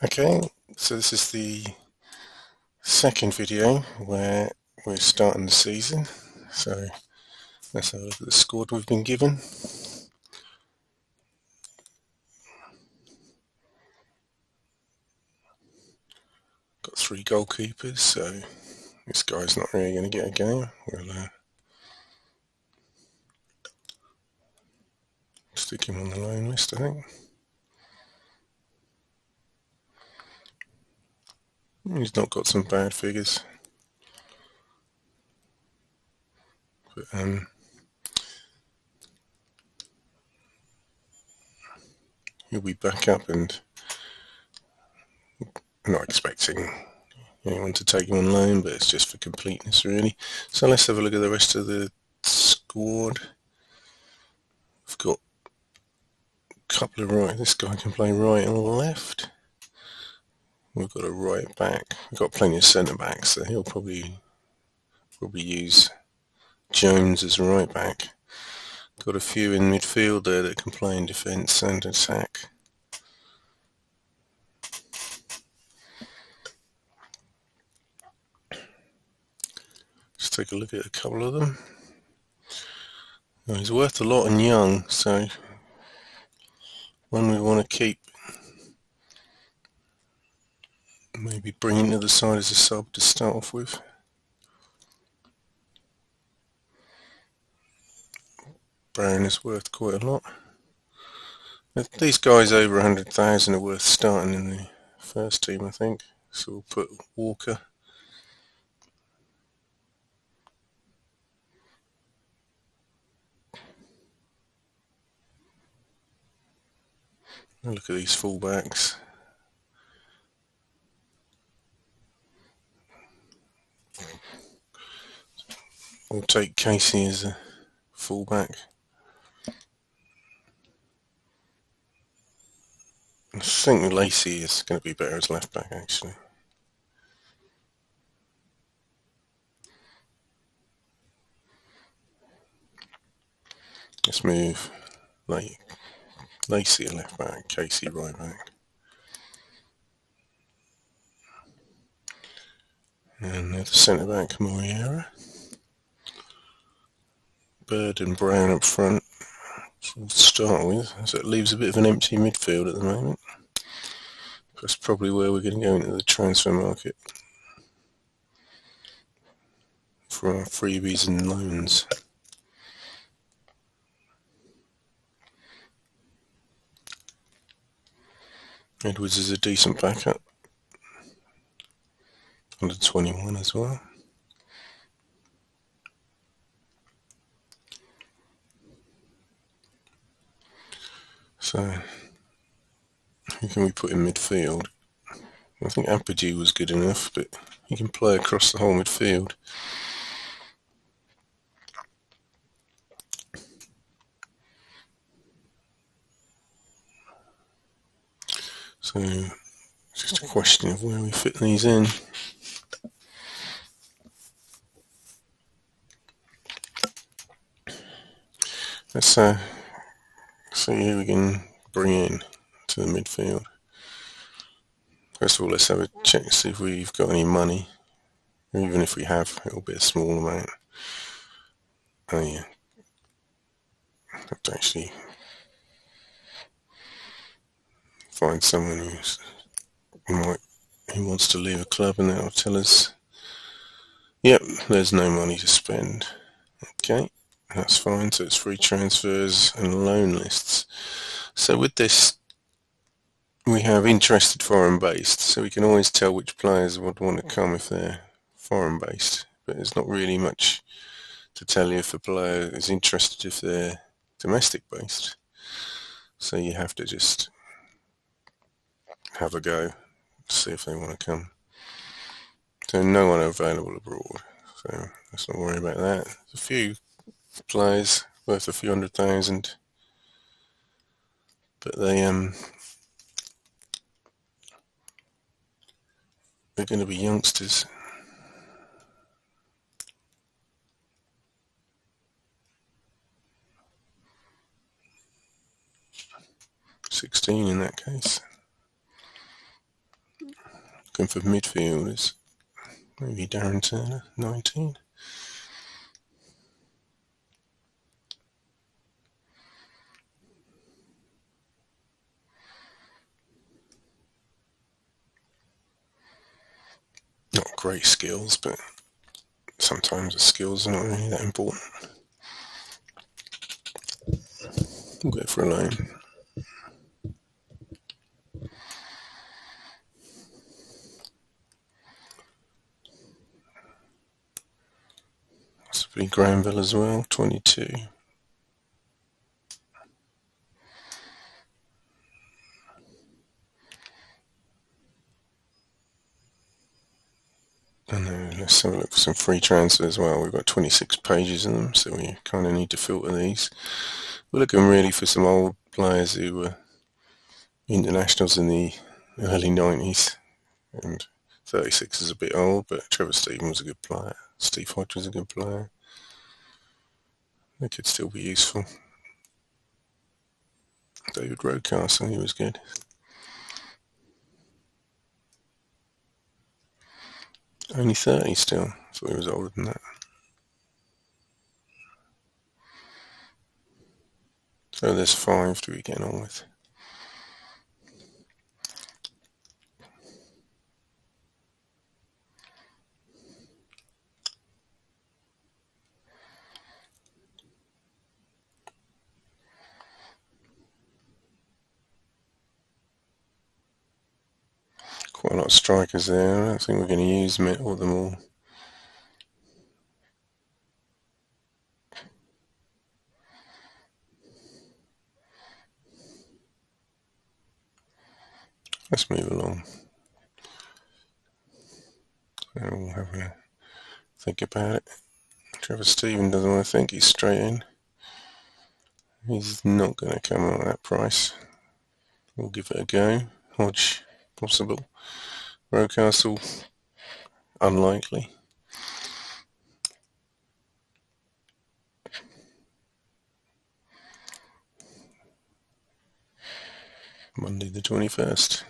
Okay, so this is the second video where we're starting the season. So let's have a look at the squad we've been given. Got 3 goalkeepers, so this guy's not really going to get a game. We'll stick him on the loan list, I think. He's not got some bad figures. But he'll be back up, and I'm not expecting anyone to take him on loan, but it's just for completeness really. So let's have a look at the rest of the squad. We've got a couple of right. This guy can play right and left. We've got a right back. We've got plenty of centre backs, so he'll probably use Jones as right back. Got a few in midfield there that can play in defence and attack. Let's take a look at a couple of them. Now, he's worth a lot and young, so one we want to keep. Maybe bring him to the side as a sub to start off with. Brown is worth quite a lot. These guys over 100,000 are worth starting in the first team, I think. So we'll put Walker. Look at these fullbacks. We'll take Casey as a fullback. I think Lacey is going to be better as left back, actually. Let's move Lacey a left back, Casey right back. And the centre back, Moriera. Bird and Brown up front to start with, so it leaves a bit of an empty midfield at the moment. That's probably where we're going to go into the transfer market for our freebies and loans. Edwards is a decent backup. Under 21 as well. So, who can we put in midfield? I think Apogee was good enough, but he can play across the whole midfield. So, it's just a question of where we fit these in. Let's see who we can bring in to the midfield. First of all, let's have a check to see if we've got any money. Even if we have, it'll be a small amount. Oh yeah. I have to actually find someone who wants to leave a club, and that'll tell us, yep, there's no money to spend. Okay, that's fine. So it's free transfers and loan lists. So with this, we have interested foreign based, so we can always tell which players would want to come if they're foreign based, but there's not really much to tell you if a player is interested if they're domestic based. So you have to just have a go to see if they want to come. So no one available abroad, so let's not worry about that. There's a few players worth a few 100,000, but they're going to be youngsters. $16 in that case. Looking for midfielders. Maybe Darren Turner, 19. Not great skills, but sometimes the skills are not really that important. We'll go for a loan. This will be Granville as well, 22. And then let's have a look for some free transfers as well. We've got 26 pages in them, so we kind of need to filter these. We're looking really for some old players who were internationals in the early 90s. And 36 is a bit old, but Trevor Stephen was a good player. Steve Hodge was a good player. They could still be useful. David Rocastle, he was good. Only 30 still. I thought he was older than that. So there's 5 to be getting on with. Quite a lot of strikers there. I don't think we're going to use them all. Let's move along. We'll have a think about it. Trevor Stephen doesn't want to think, he's straight in. He's not going to come out at that price. We'll give it a go. Hodge, possible. Rocastle, unlikely. Monday the 21st.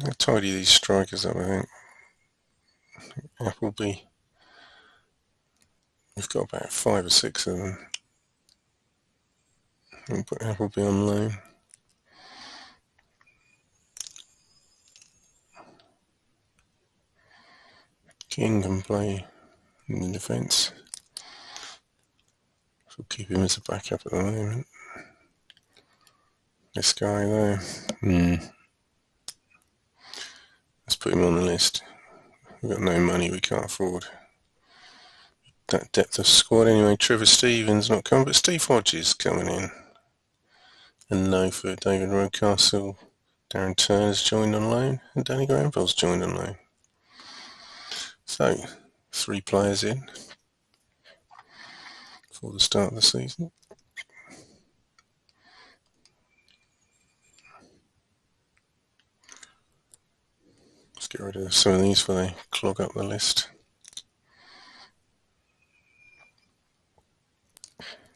I'll tidy these strikers up, I think. Appleby. We've got about 5 or 6 of them. We'll put Appleby on loan. King can play in the defence. We'll keep him as a backup at the moment. This guy though. Let's put him on the list. We've got no money, we can't afford that depth of squad anyway. Trevor Stevens not coming, but Steve Hodge is coming in. And no for David Rocastle. Darren Turner's joined on loan, and Danny Granville's joined on loan. So, 3 players in for the start of the season. Let's get rid of some of these before they clog up the list.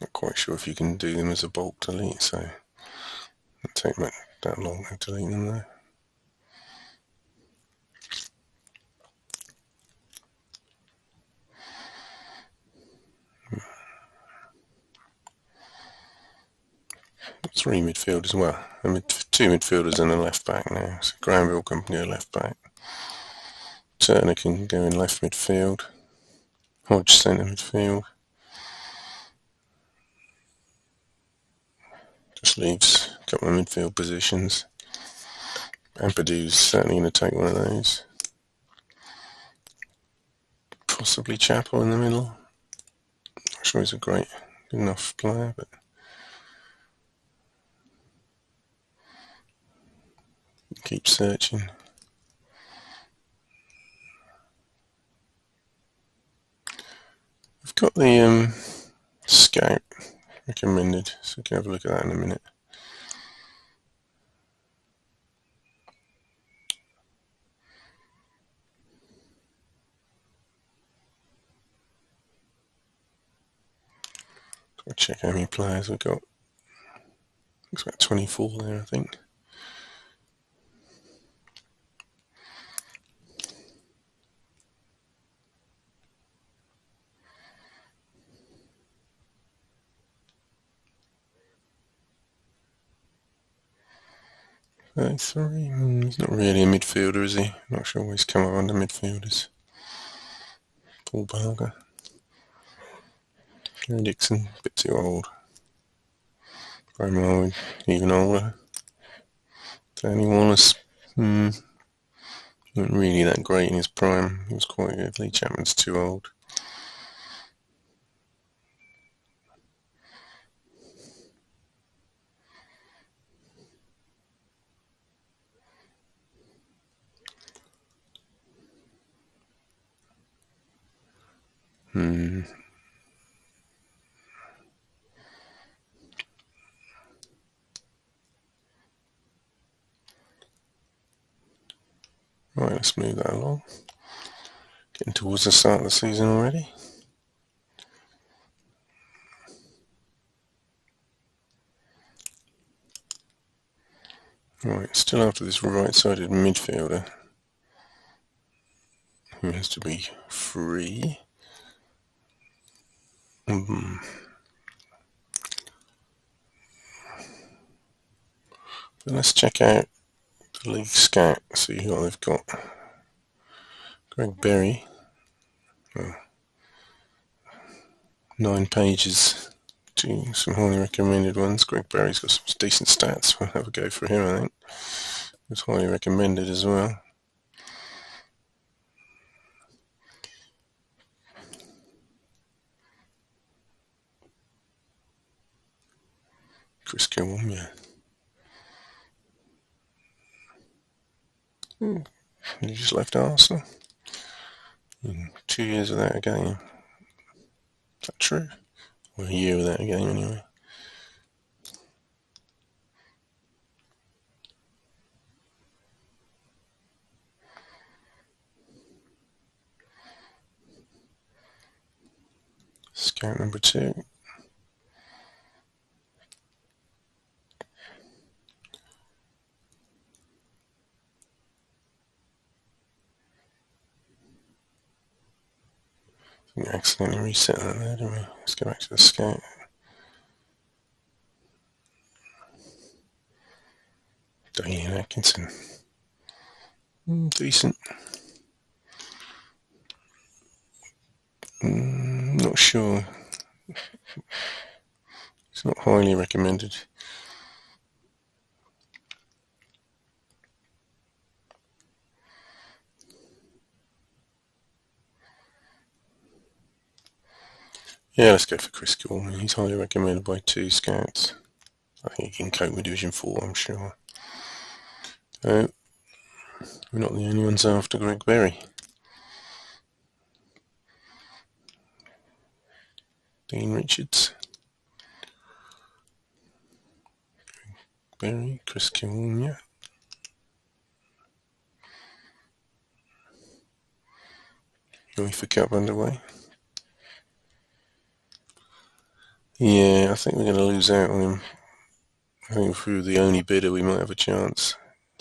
Not quite sure if you can do them as a bulk delete, so it'll take that long to delete them though. Three midfielders, well, 2 midfielders and a left back now. So Granville can go left back. Turner can go in left midfield. Hodge centre midfield. Just leaves a couple of midfield positions. Ampadu's certainly going to take one of those. Possibly Chappell in the middle. Not sure he's a good enough player, but keep searching. We've got the scout recommended, so we can have a look at that in a minute. I'll check how many players we've got. Looks about 24 there, I think. Sorry, he's not really a midfielder, is he? Not sure why he's come up under midfielders. Paul Barger. Gary Dixon, a bit too old. Bromo, even older. Danny Wallace, wasn't really that great in his prime. He was quite good. Lee Chapman's too old. Right, let's move that along. Getting towards the start of the season already. Right, still after this right-sided midfielder, who has to be free. But let's check out the league scout, see what they've got. Greg Berry, 9 pages to some highly recommended ones. Greg Berry's got some decent stats. We'll have a go for him, I think. It was highly recommended as well. Chris Kilman, yeah. He just left Arsenal. 2 years without a game. Is that true? Well, a year without a game anyway. Scout number 2. We accidentally reset that there, didn't we? Let's go back to the scout. Daniel Atkinson. Decent. Not sure. It's not highly recommended. Yeah, let's go for Chris Gorman. He's highly recommended by 2 scouts. I think he can cope with Division 4, I'm sure. We're not the only ones after Greg Berry. Dean Richards. Berry, Chris Kilman, yeah. UEFA Cup underway. Yeah, I think we're going to lose out on him. I think if we were the only bidder, we might have a chance.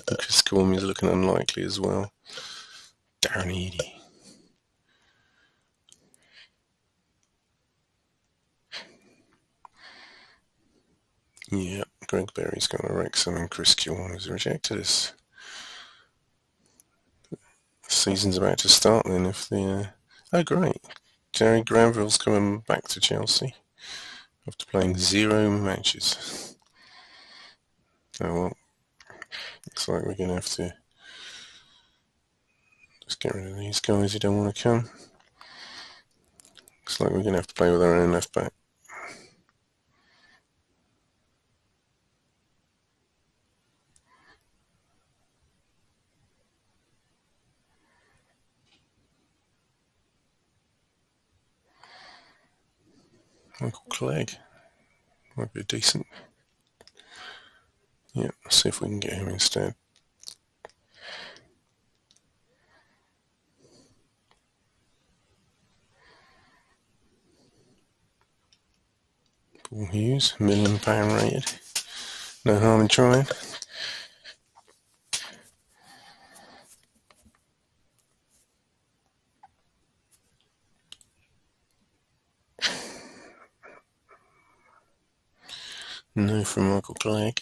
Chris Kilman is looking unlikely as well. Darren Eady. Yeah, Greg Berry's gone to Wrexham and Chris Kilman has rejected us. The season's about to start then if the... Oh, great. Jerry Granville's coming back to Chelsea after playing 0 matches. Oh well, looks like we're going to have to just get rid of these guys who don't want to come. Looks like we're going to have to play with our own left back. Michael Clegg might be decent. Yeah, let's see if we can get him instead. Paul Hughes, £1 million rated. No harm in trying. No from Michael Clegg.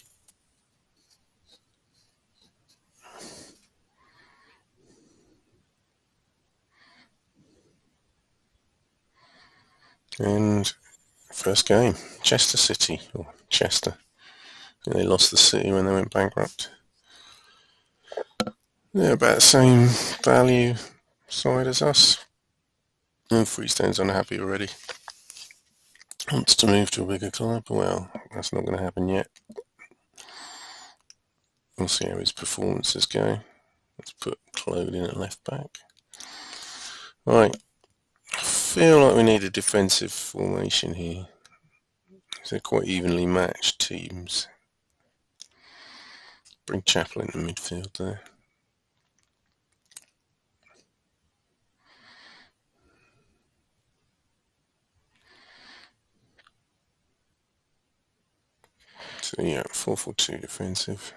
And first game, Chester City, or Chester. They lost the City when they went bankrupt. They're about the same value side as us. And Freestone's unhappy already. Wants to move to a bigger club. Well, that's not going to happen yet. We'll see how his performances go. Let's put Claude in at left back. Right. I feel like we need a defensive formation here. They're quite evenly matched teams. Bring Chappell into midfield there. So yeah, 4-4-2 defensive.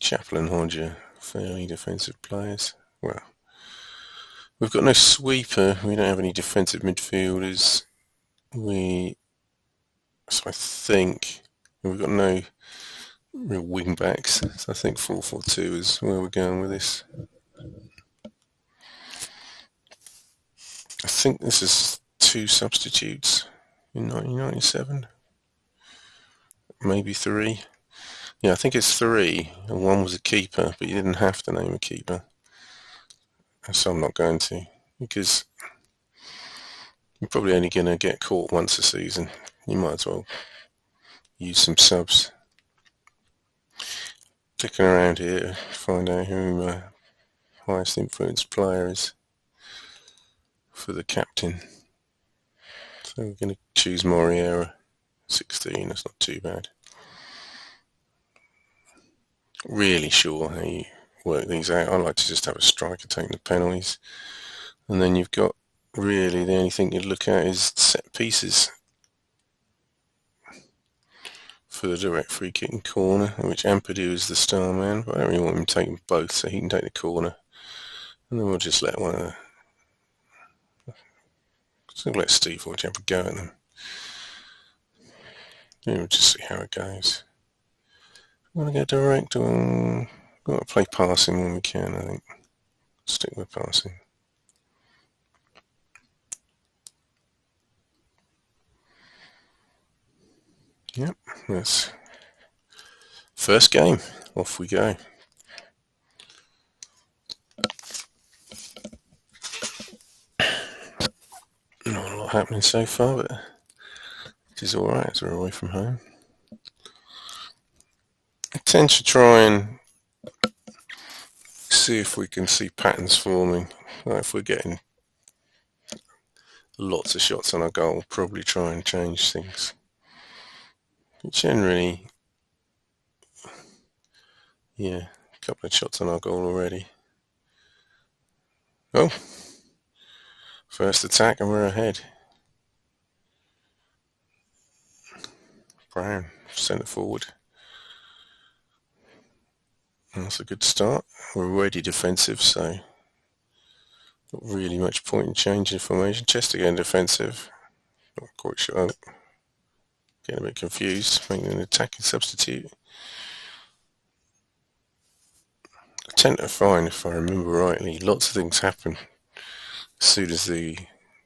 Chappell and Hodge are fairly defensive players. Well, we've got no sweeper. We don't have any defensive midfielders. So I think we've got no real wing backs. So I think 4-4-2 is where we're going with this. I think this is 2 substitutes in 1997. Maybe 3. Yeah, I think it's 3, and 1 was a keeper, but you didn't have to name a keeper. So I'm not going to, because you're probably only going to get caught once a season. You might as well use some subs. Clicking around here to find out who my highest influence player is for the captain. So we're going to choose Moriera, 16, that's not too bad. Really sure how you work these out. I like to just have a striker taking the penalties, and then you've got really the only thing you'd look at is set pieces for the direct free kick and corner, which Ampadu is the star man, but I don't really want him taking both, so he can take the corner, and then we'll just let let Steve Hodge have a go at them. Yeah, we'll just see how it goes. We want to go direct, or we want to play passing when we can, I think. Stick with passing. Yep, that's first game. Off we go. Not a lot happening so far, but it is alright as we're away from home. I tend to try and see if we can see patterns forming. Like if we're getting lots of shots on our goal, we'll probably try and change things. But generally, yeah, a couple of shots on our goal already. Oh, first attack and we're ahead. Brown, centre forward. That's a good start. We're already defensive, so not really much point in changing formation. Chester again defensive. Not quite sure. Getting a bit confused. Making an attacking substitute. I tend to find, if I remember rightly, lots of things happen as soon as the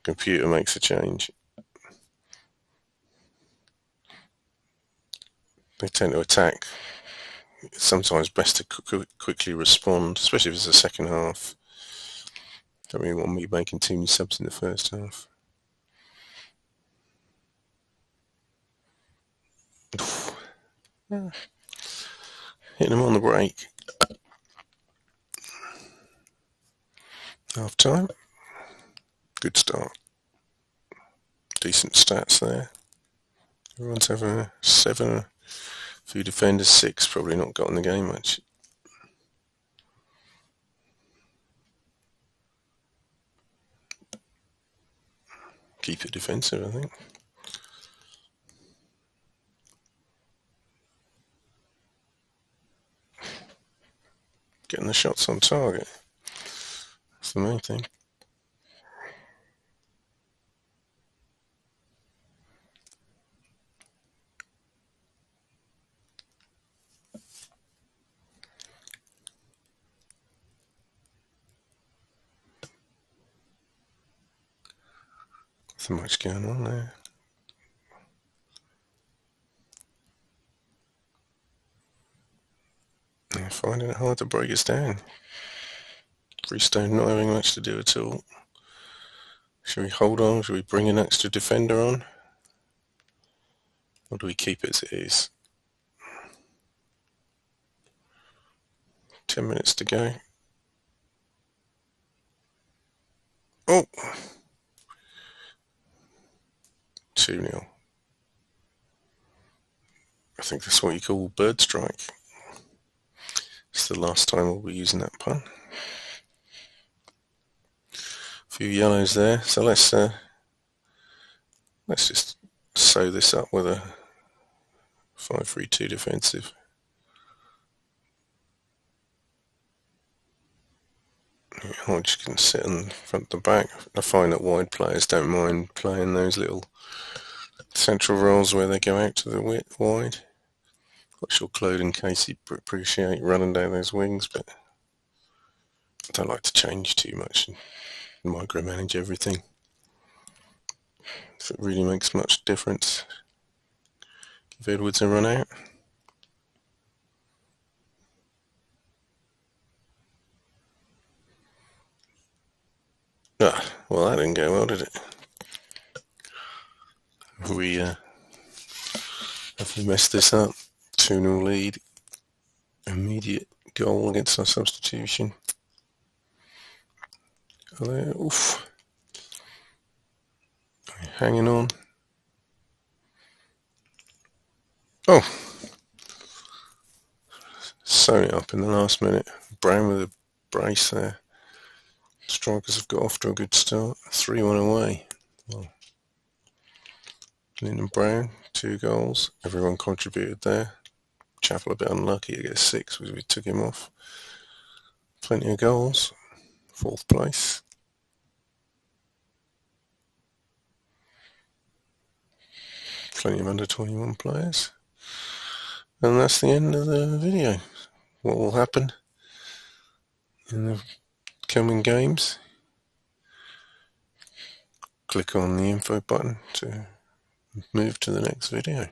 computer makes a change. They tend to attack. It's sometimes best to quickly respond, especially if it's the second half. Don't really want me making too many subs in the first half. Hitting them on the break. Half time. Good start. Decent stats there. Everyone's having a 7, a few defenders, 6, probably not got in the game much. Keep it defensive, I think. getting the shots on target. That's the main thing. So much going on there. I'm finding it hard to break us down. Freestone not having much to do at all. Should we hold on? Should we bring an extra defender on? Or do we keep it as it is? 10 minutes to go. Oh! 2-0. I think that's what you call bird strike. It's the last time we'll be using that pun. A few yellows there, so let's just sew this up with a 5-3-2 defensive. I'm just going to sit in front to back. I find that wide players don't mind playing those little central roles where they go out to the wide. Not sure Claude and Casey appreciate running down those wings, but I don't like to change too much and micromanage everything. If it really makes much difference, give Edwards a run out. Ah, well, that didn't go well, did it? Have we messed this up? 2-0 lead. Immediate goal against our substitution. Oof. Hanging on. Oh! Sewn it up in the last minute. Brown with a brace there. Strikers have got off to a good start. 3-1 away. Well, Lyndon Brown, 2 goals. Everyone contributed there. Chappell a bit unlucky to get 6 because we took him off. Plenty of goals. 4th place. Plenty of under 21 players. And that's the end of the video. What will happen in the coming games? Click on the info button to move to the next video.